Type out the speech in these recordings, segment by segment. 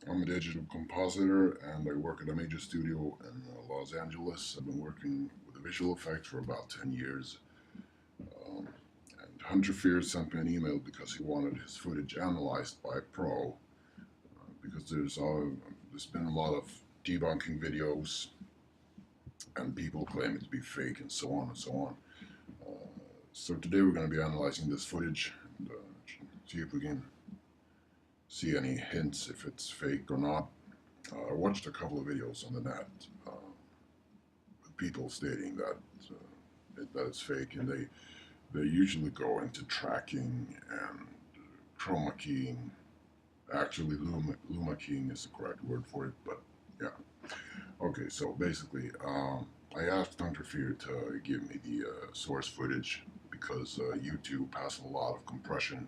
I'm a digital compositor and I work at a major studio in Los Angeles. I've been working with visual effects for about 10 years. Um, and Hunter Fears sent me an email because he wanted his footage analyzed by a pro. Because there's been a lot of debunking videos and people claim it to be fake and so on and so on. Uh, so today we're going to be analyzing this footage and see if we can see any hints if it's fake or not. I watched a couple of videos on the net with people stating that it's fake, and they usually go into tracking and chroma keying. Actually, luma keying is the correct word for it, but yeah. Okay, so basically, I asked Hunter Fear to give me the source footage because YouTube has a lot of compression.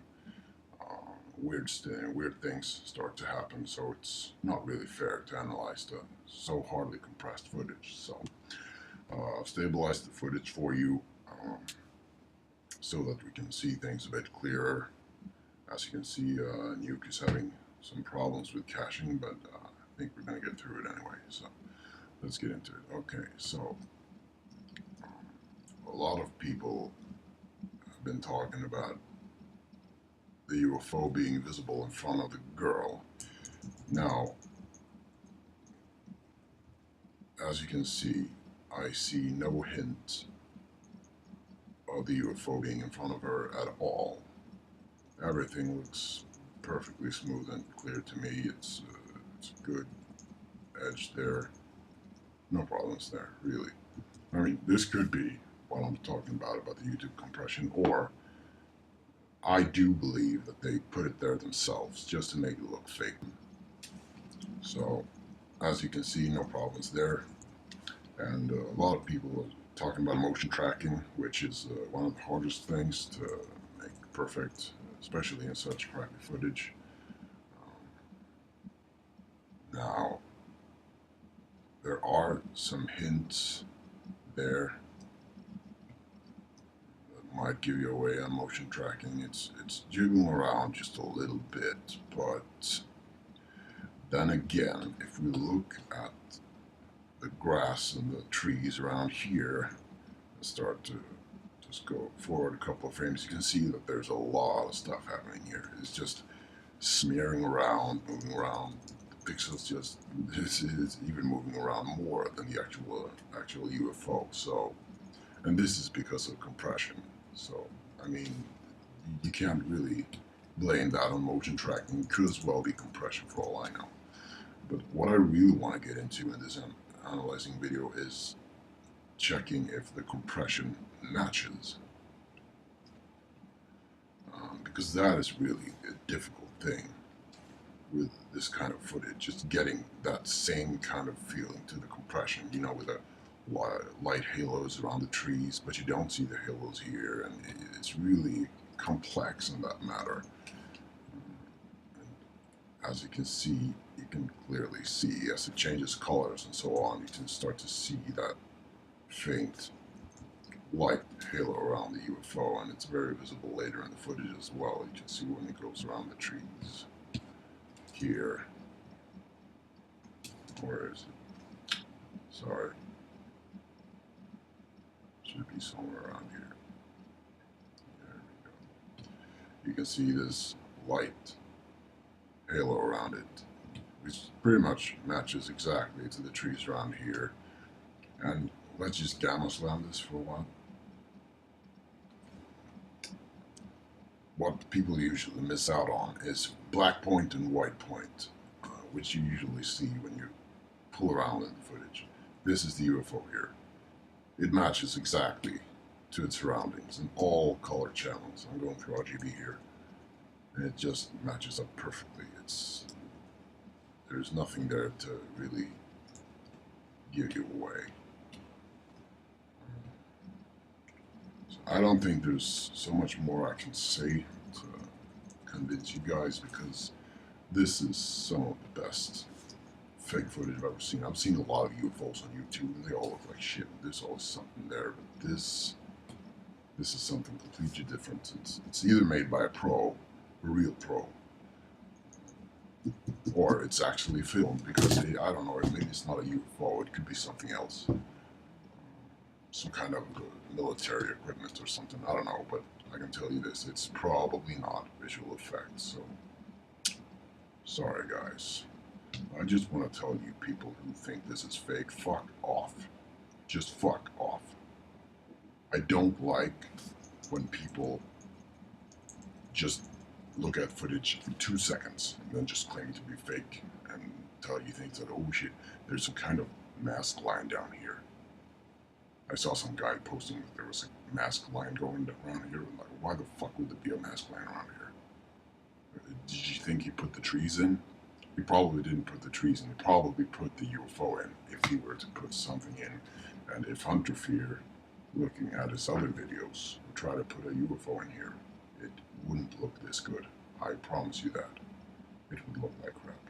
Weird things start to happen, so it's not really fair to analyze the so hardly compressed footage. So I've stabilized the footage for you so that we can see things a bit clearer. As you can see, Nuke is having some problems with caching, but I think we're going to get through it anyway. So let's get into it. Okay, so a lot of people have been talking about the UFO being visible in front of the girl. Now, as you can see, I see no hint of the UFO being in front of her at all. Everything looks perfectly smooth and clear to me. It's a good edge there. No problems there, really. I mean, this could be what I'm talking about the YouTube compression, or I do believe that they put it there themselves just to make it look fake. So, as you can see, no problems there. And a lot of people are talking about motion tracking, which is one of the hardest things to make perfect, especially in such crappy footage. Now, there are some hints there that might give you away on motion tracking. It's jiggling around just a little bit, but then again, if we look at the grass and the trees around here, and start to just go forward a couple of frames, you can see that there's a lot of stuff happening here. It's just smearing around, moving around. The pixels just, this is even moving around more than the actual UFO. So, and this is because of compression. So, I mean, you can't really blame that on motion tracking. It could as well be compression for all I know. But what I really want to get into in this analyzing video is checking if the compression matches. Because that is really a difficult thing with this kind of footage, just getting that same kind of feeling to the compression, you know, with the light halos around the trees, but you don't see the halos here, and it's really complex in that matter. And as you can see, you can clearly see as it changes colors and so on, you can start to see that faint light halo around the UFO, and it's very visible later in the footage as well. You can see when it goes around the trees here. Where is it? Sorry. Should be somewhere around here. There we go. You can see this light halo around it, which pretty much matches exactly to the trees around here. And let's just gamma slam this for a while. What people usually miss out on is black point and white point, which you usually see when you pull around in the footage. This is the UFO here. It matches exactly to its surroundings in all color channels. I'm going through RGB here, and it just matches up perfectly. There's nothing there to really give you away. So I don't think there's so much more I can say to convince you guys, because this is some of the best fake footage I've ever seen. I've seen a lot of UFOs on YouTube, and they all look like shit. There's always something there, but this is something completely different. It's either made by a pro, a real pro, or it's actually filmed, because I don't know, maybe it's not a UFO, it could be something else, some kind of military equipment or something, I don't know, but I can tell you this, it's probably not visual effects. So sorry guys, I just want to tell you people who think this is fake, fuck off, just fuck off. I don't like when people just look at footage for 2 seconds and then just claim to be fake and tell you things that, oh shit, there's some kind of mask line down here. I saw some guy posting that there was a mask line going around here. I'm like, why the fuck would there be a mask line around here? Did you think he put the trees in? He probably didn't put the trees in. He probably put the UFO in if he were to put something in. And if Hunter Fear, looking at his other videos, would try to put a UFO in here, it wouldn't look this good. I promise you that. It would look like crap.